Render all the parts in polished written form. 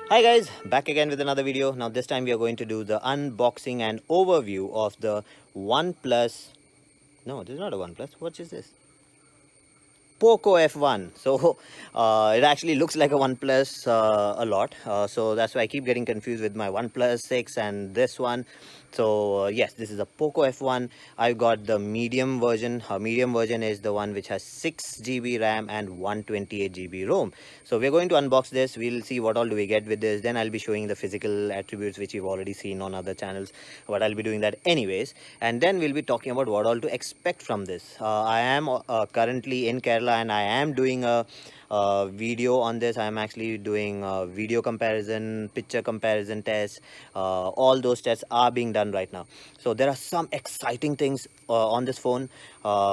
Hi guys, back again with another video. Now this time we are going to do the unboxing and overview of the OnePlus. No, this is not a OnePlus. What is this? Poco F1. So it actually looks like a OnePlus a lot. So that's why I keep getting confused with my OnePlus 6 and this one. So yes, this is a Poco F1. I've got the medium version. Medium version is the one which has 6 GB RAM and 128 GB ROM. So we're going to unbox this. We'll see what all do we get with this. Then I'll be showing the physical attributes which you've already seen on other channels. But I'll be doing that anyways. And then we'll be talking about what all to expect from this. I am currently in Kerala and I am doing a video on this. I am actually doing video comparison, picture comparison tests. All those tests are being done right now. So there are some exciting things on this phone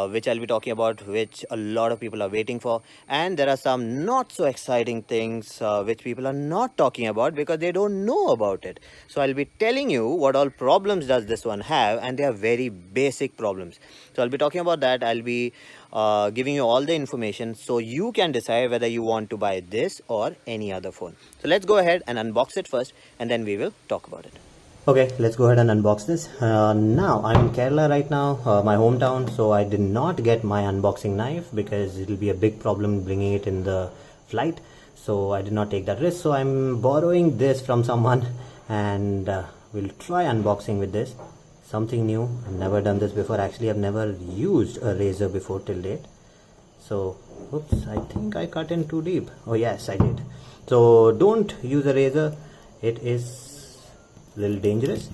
which I'll be talking about, which a lot of people are waiting for, and there are some not so exciting things which people are not talking about because they don't know about it. So I'll be telling you what all problems does this one have, and they are very basic problems. So I'll be talking about that. I'll be giving you all the information so you can decide whether you want to buy this or any other phone. So let's go ahead and unbox it first, and then we will talk about it. Okay, let's go ahead and unbox this. Now I'm in Kerala right now, my hometown, so I did not get my unboxing knife because it will be a big problem bringing it in the flight. So I did not take that risk. So I'm borrowing this from someone, and we'll try unboxing with this. Something new. I've never done this before. Actually, I've never used a razor before till date. So, oops, I think I cut in too deep. Oh yes, I did. So don't use a razor. It is a little dangerous.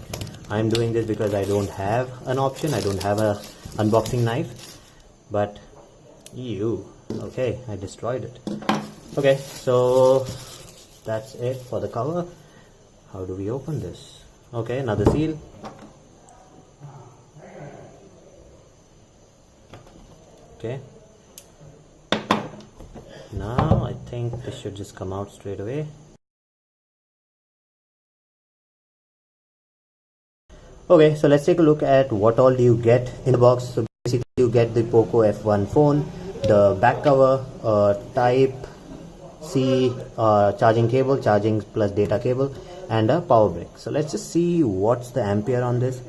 I'm doing this because I don't have an option. I don't have a unboxing knife. But okay, I destroyed it. Okay, so that's it for the cover. How do we open this? Okay, another seal. Okay, now I think this should just come out straight away. Okay, so let's take a look at what all do you get in the box. So basically you get the Poco F1 phone, the back cover, type C charging cable, charging plus data cable, and a power brick. So let's just see what's the ampere on this.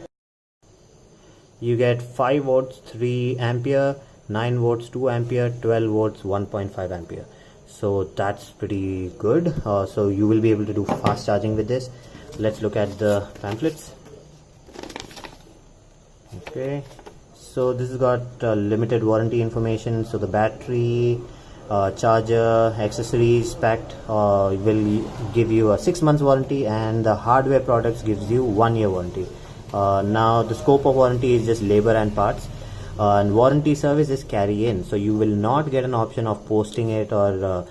You get 5 volts 3 ampere, 9 volts 2 ampere, 12 volts 1.5 ampere. So that's pretty good. So you will be able to do fast charging with this. Let's look at the pamphlets. Okay, so this has got limited warranty information. So the battery, charger, accessories packed will give you a 6 months warranty, and the hardware products gives you 1 year warranty. Now the scope of warranty is just labor and parts, and warranty service is carry in. So you will not get an option of posting it or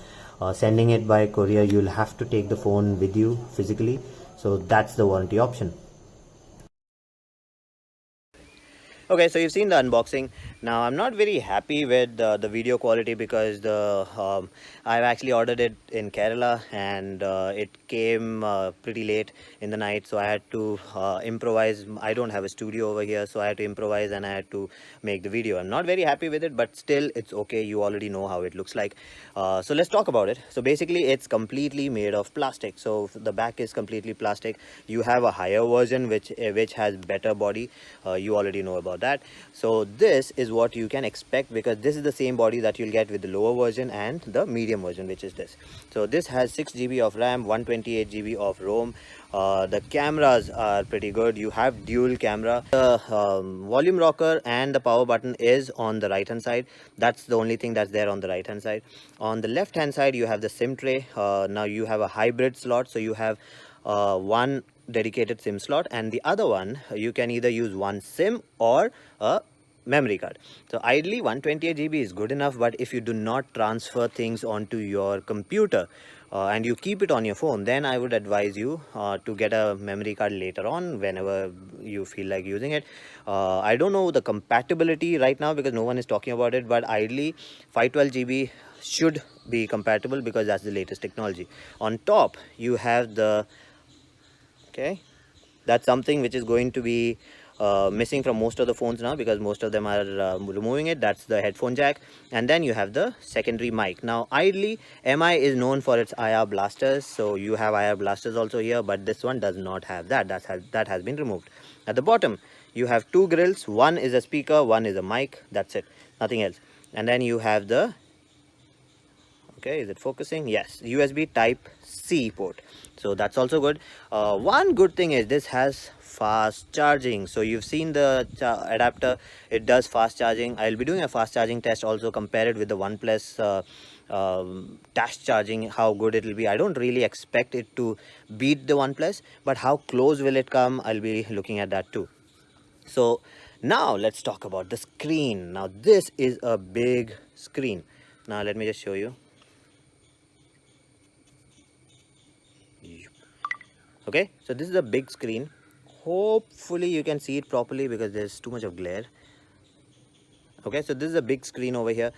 sending it by courier. You'll have to take the phone with you physically. So that's the warranty option. Okay, so you've seen the unboxing. Now I'm not very happy with the video quality because I've actually ordered it in Kerala, and it came pretty late in the night, so I had to improvise. I don't have a studio over here, so I had to improvise and I had to make the video. I'm not very happy with it, but still it's okay. You already know how it looks like. So let's talk about it. So basically it's completely made of plastic. So the back is completely plastic. You have a higher version which has better body. You already know about that. So this is what you can expect, because this is the same body that you'll get with the lower version and the medium version, which is this. So this has 6 GB of RAM, 128 GB of ROM. The cameras are pretty good. You have dual camera. The volume rocker and the power button is on the right hand side. That's the only thing that's there on the right hand side. On the left hand side you have the SIM tray. Now you have a hybrid slot, so you have one dedicated SIM slot, and the other one you can either use one SIM or a memory card. So ideally 128 GB is good enough, but if you do not transfer things onto your computer and you keep it on your phone, then I would advise you to get a memory card later on whenever you feel like using it. I don't know the compatibility right now because no one is talking about it, but ideally 512 GB should be compatible because that's the latest technology. On top you have the, okay, that's something which is going to be missing from most of the phones now, because most of them are removing it. That's the headphone jack, and then you have the secondary mic. Now ideally MI is known for its IR blasters, so you have IR blasters also here, but this one does not have that. That has been removed. At the bottom you have two grills, one is a speaker, one is a mic. That's it, nothing else. And then you have the, okay, is it focusing? Yes, USB type C port, so that's also good. One good thing is this has fast charging. So you've seen the adapter, it does fast charging. I'll be doing a fast charging test also, compare it with the OnePlus dash charging, how good it will be. I don't really expect it to beat the OnePlus, but how close will it come, I'll be looking at that too. So now let's talk about the screen. Now this is a big screen. Now let me just show you. Okay, so this is a big screen. Hopefully you can see it properly because there's too much of glare. Okay, so this is a big screen over here.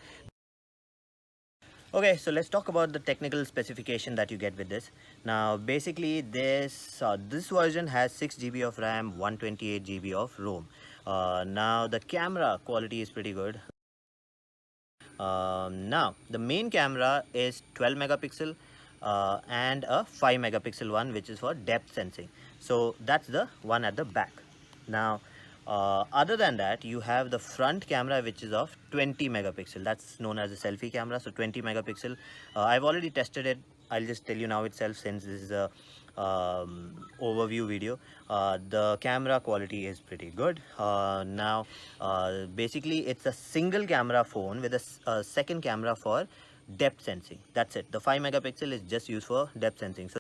Okay, so let's talk about the technical specification that you get with this. Now basically this version has 6 GB of RAM, 128 GB of ROM. Now the camera quality is pretty good. Now the main camera is 12 megapixel and a 5 megapixel one, which is for depth sensing. So that's the one at the back. Now other than that, you have the front camera, which is of 20 megapixel. That's known as a selfie camera, so 20 megapixel. I've already tested it. I'll just tell you now itself, since this is a overview video. The camera quality is pretty good. Now basically it's a single camera phone with a second camera for depth sensing. That's it. The 5 megapixel is just used for depth sensing. So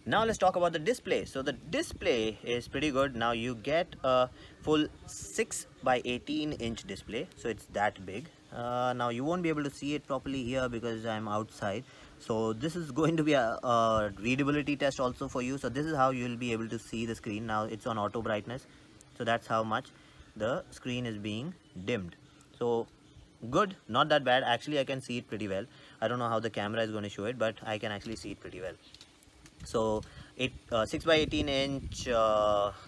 now let's talk about the display. So the display is pretty good. Now you get a full 6 by 18 inch display, so it's that big. Now you won't be able to see it properly here because I'm outside, so this is going to be a readability test also for you. So this is how you'll be able to see the screen. Now it's on auto brightness, so that's how much the screen is being dimmed. So good, not that bad. Actually I can see it pretty well. I don't know how the camera is going to show it, but I can actually see it pretty well. So 6 by 18 inch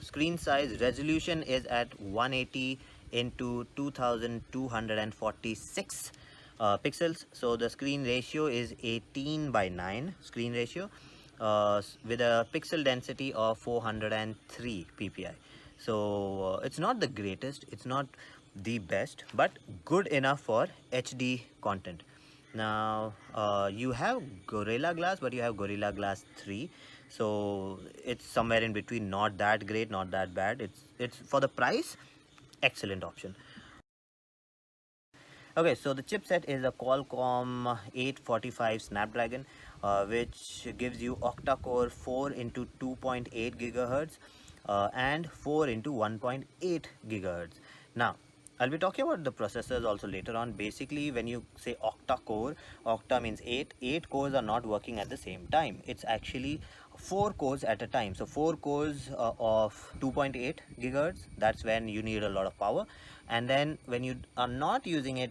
screen size. Resolution is at 180 into 2246 pixels. So the screen ratio is 18 by 9 screen ratio with a pixel density of 403 ppi. So it's not the greatest, it's not the best, but good enough for HD content. Now you have Gorilla Glass, but you have Gorilla Glass 3, so it's somewhere in between. Not that great, not that bad. It's for the price, excellent option. Okay, so the chipset is a Qualcomm 845 Snapdragon, which gives you octa-core 4 into 2.8 gigahertz and 4 into 1.8 gigahertz. Now I'll be talking about the processors also later on. Basically, when you say octa-core, octa means 8. 8 cores are not working at the same time. It's actually 4 cores at a time. So 4 cores of 2.8 gigahertz, that's when you need a lot of power. And then when you are not using it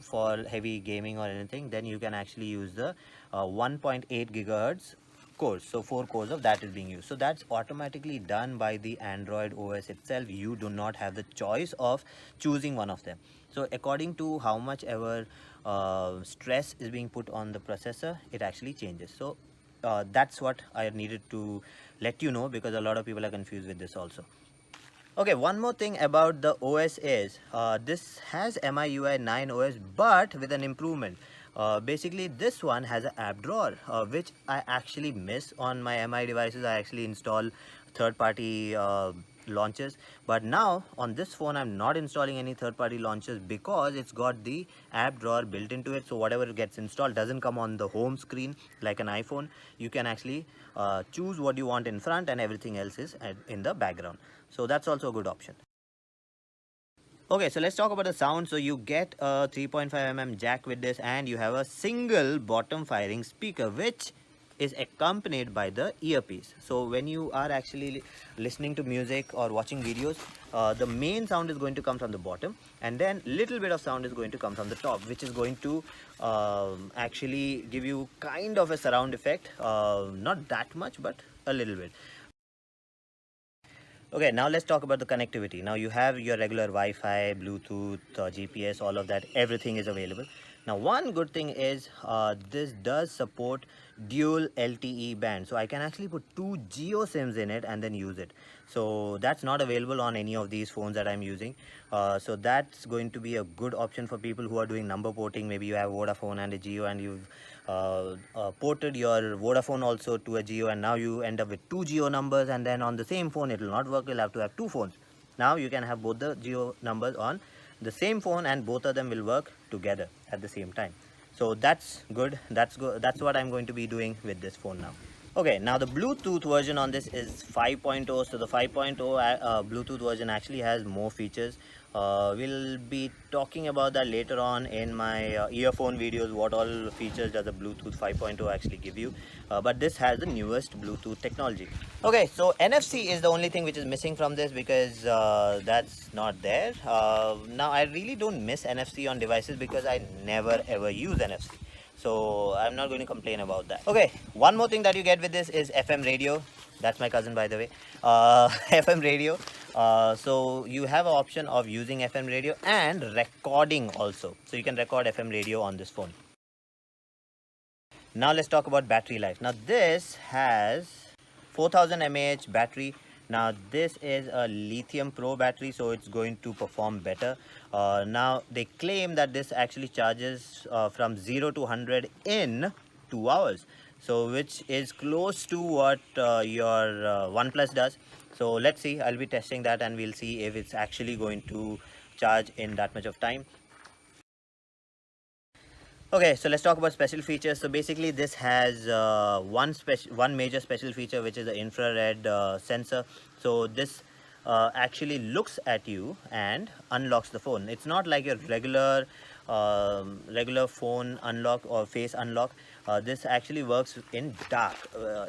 for heavy gaming or anything, then you can actually use the 1.8 gigahertz cores. So 4 cores of that is being used. So that's automatically done by the Android OS itself. You do not have the choice of choosing one of them. So according to how much ever stress is being put on the processor, it actually changes. So that's what I needed to let you know, because a lot of people are confused with this also. Okay, one more thing about the OS is this has MIUI 9 OS, but with an improvement. Basically this one has an app drawer, which I actually miss on my MI devices. I actually install third-party launchers, but now on this phone I'm not installing any third-party launchers because it's got the app drawer built into it. So whatever gets installed doesn't come on the home screen like an iPhone. You can actually choose what you want in front, and everything else is in the background. So that's also a good option. Okay, so let's talk about the sound. So you get a 3.5mm jack with this, and you have a single bottom firing speaker, which is accompanied by the earpiece. So when you are actually listening to music or watching videos, the main sound is going to come from the bottom, and then little bit of sound is going to come from the top, which is going to actually give you kind of a surround effect. Not that much, but a little bit. Okay, now let's talk about the connectivity. Now you have your regular Wi-Fi, Bluetooth, GPS, all of that, everything is available. Now one good thing is this does support dual LTE band. So I can actually put two Geo SIMs in it and then use it. So that's not available on any of these phones that I'm using. So that's going to be a good option for people who are doing number porting. Maybe you have Vodafone and a Geo, and you've ported your Vodafone also to a Geo, and now you end up with two Geo numbers, and then on the same phone it will not work. You'll have to have two phones. Now you can have both the Geo numbers on the same phone, and both of them will work together at the same time. So that's good. That's what I'm going to be doing with this phone now. Okay, now the Bluetooth version on this is 5.0. So the 5.0 Bluetooth version actually has more features. We'll be talking about that later on in my earphone videos, what all features does the Bluetooth 5.0 actually give you. But this has the newest Bluetooth technology. Okay, so NFC is the only thing which is missing from this, because that's not there. Now I really don't miss NFC on devices because I never ever use NFC. So I'm not going to complain about that. Okay, one more thing that you get with this is FM radio. That's my cousin, by the way. FM radio. So you have an option of using FM radio and recording also. So you can record FM radio on this phone. Now let's talk about battery life. Now this has 4000 mAh battery. Now this is a lithium pro battery, so it's going to perform better. Now they claim that this actually charges from 0 to 100 in 2 hours, so which is close to what your OnePlus does. So let's see, I'll be testing that and we'll see if it's actually going to charge in that much of time. Okay, so let's talk about special features. So basically this has one major special feature, which is the infrared sensor. So this actually looks at you and unlocks the phone. It's not like your regular phone unlock or face unlock. This actually works in dark.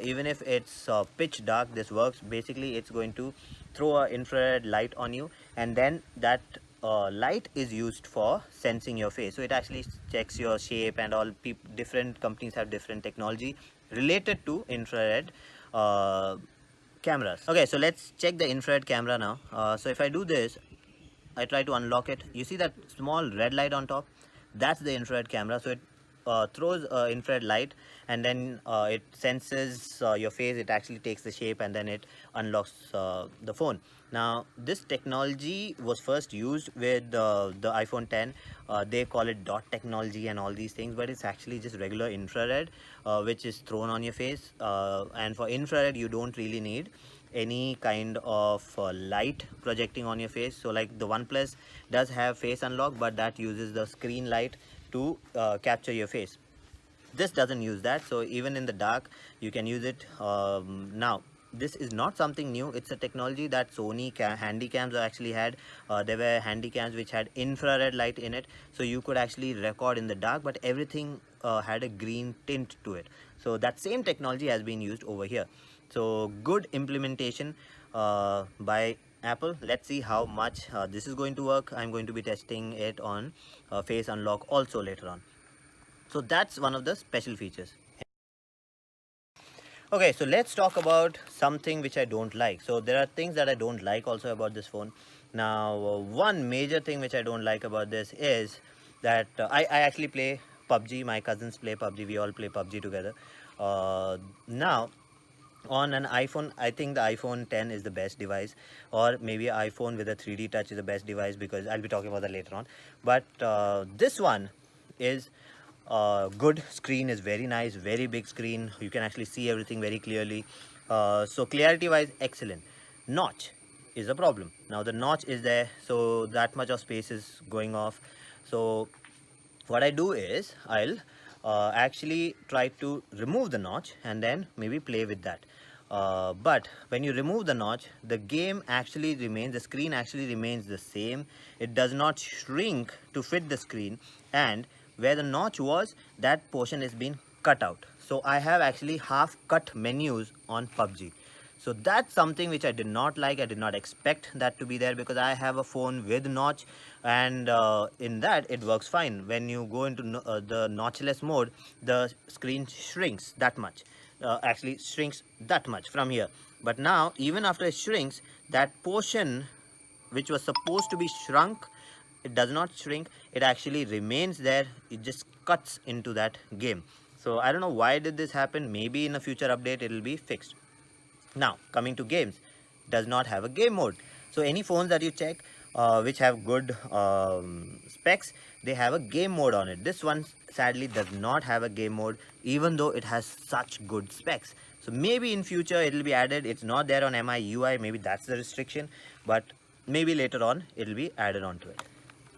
Even if it's pitch dark, this works. Basically it's going to throw an infrared light on you, and then that light is used for sensing your face. So it actually checks your shape and all. Different companies have different technology related to infrared cameras. Okay, so let's check the infrared camera now. So if I do this, I try to unlock it. You see that small red light on top? That's the infrared camera. So it throws infrared light, and then it senses your face. It actually takes the shape, and then it unlocks the phone. Now this technology was first used with the iPhone 10. They call it dot technology and all these things, but it's actually just regular infrared which is thrown on your face. And for infrared you don't really need any kind of light projecting on your face. So like the OnePlus does have face unlock, but that uses the screen light to capture your face. This doesn't use that, so even in the dark you can use it. Now this is not something new. It's a technology that Sony handy cams actually had. There were handy cams which had infrared light in it, so you could actually record in the dark, but everything had a green tint to it. So that same technology has been used over here. So good implementation by Apple. Let's see how much this is going to work. I'm going to be testing it on face unlock also later on. So that's one of the special features. Okay, so let's talk about something which I don't like. So there are things that I don't like also about this phone. Now one major thing which I don't like about this is that I actually play PUBG. My cousins play PUBG. We all play PUBG together. Now on an iPhone, I think the iPhone 10 is the best device, or maybe iPhone with a 3D touch is the best device, because I'll be talking about that later on. But this one is good. Screen is very nice, very big screen. You can actually see everything very clearly. So clarity wise, excellent. Notch is a problem. Now the notch is there, so that much of space is going off. So what I do is I'll actually try to remove the notch and then maybe play with that. But when you remove the notch, the game actually remains, the screen actually remains the same. It does not shrink to fit the screen, and where the notch was, that portion is being cut out. So I have actually half cut menus on PUBG. So that's something which I did not like. I did not expect that to be there, because I have a phone with notch, and in that it works fine. When you go into the notchless mode, the screen shrinks that much. Actually shrinks that much from here. But now even after it shrinks, that portion which was supposed to be shrunk, it does not shrink, it actually remains there, it just cuts into that game. So I don't know why did this happen. Maybe in a future update it will be fixed. Now coming to games, does not have a game mode. So any phones that you check which have good specs, they have a game mode on it. This one sadly does not have a game mode, even though it has such good specs. So maybe in future it will be added. It's not there on MIUI, maybe that's the restriction, but maybe later on it will be added onto it.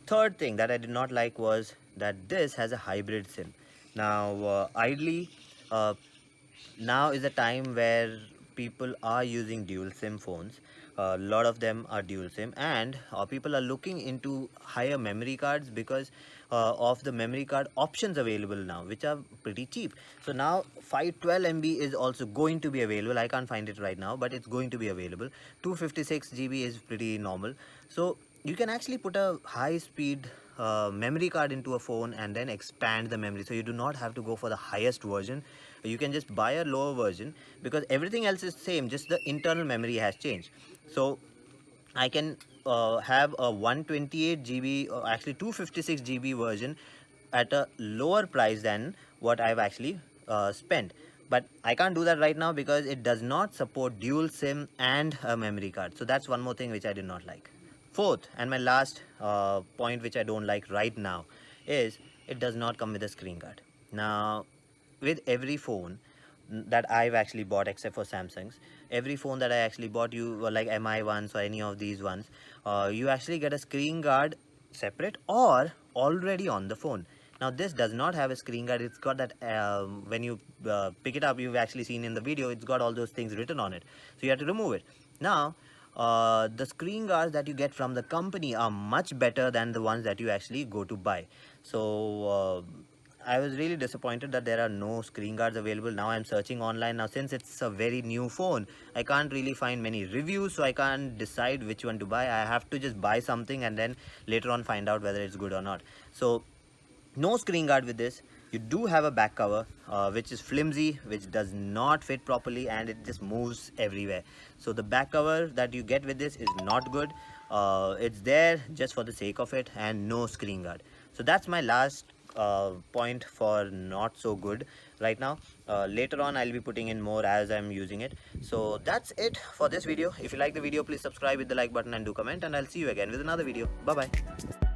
Third thing that I did not like was that this has a hybrid SIM. Now ideally now is a time where people are using dual SIM phones. A lot of them are dual SIM, and people are looking into higher memory cards because of the memory card options available now, which are pretty cheap. So now 512 MB is also going to be available. I can't find it right now, but it's going to be available. 256 GB is pretty normal. So you can actually put a high speed memory card into a phone and then expand the memory, so you do not have to go for the highest version. You can just buy a lower version because everything else is same, just the internal memory has changed. So I can have a 128 GB or actually 256 GB version at a lower price than what I've actually spent. But I can't do that right now because it does not support dual SIM and a memory card. So that's one more thing which I did not like. Fourth and my last point which I don't like right now is it does not come with a screen guard. Now with every phone that I've actually bought except for Samsung's, every phone that I actually bought, you like MI ones or any of these ones, you actually get a screen guard separate or already on the phone. Now this does not have a screen guard. It's got that when you pick it up, you've actually seen in the video, it's got all those things written on it, so you have to remove it. Now the screen guards that you get from the company are much better than the ones that you actually go to buy. So I was really disappointed that there are no screen guards available. Now I'm searching online. Now since it's a very new phone, I can't really find many reviews, so I can't decide which one to buy. I have to just buy something and then later on find out whether it's good or not. So no screen guard with this. You do have a back cover which is flimsy, which does not fit properly, and it just moves everywhere. So the back cover that you get with this is not good. It's there just for the sake of it, and no screen guard. So that's my last point for not so good right now. Later on I'll be putting in more as I'm using it. So that's it for this video. If you like the video, please subscribe with the like button and do comment, and I'll see you again with another video. Bye bye.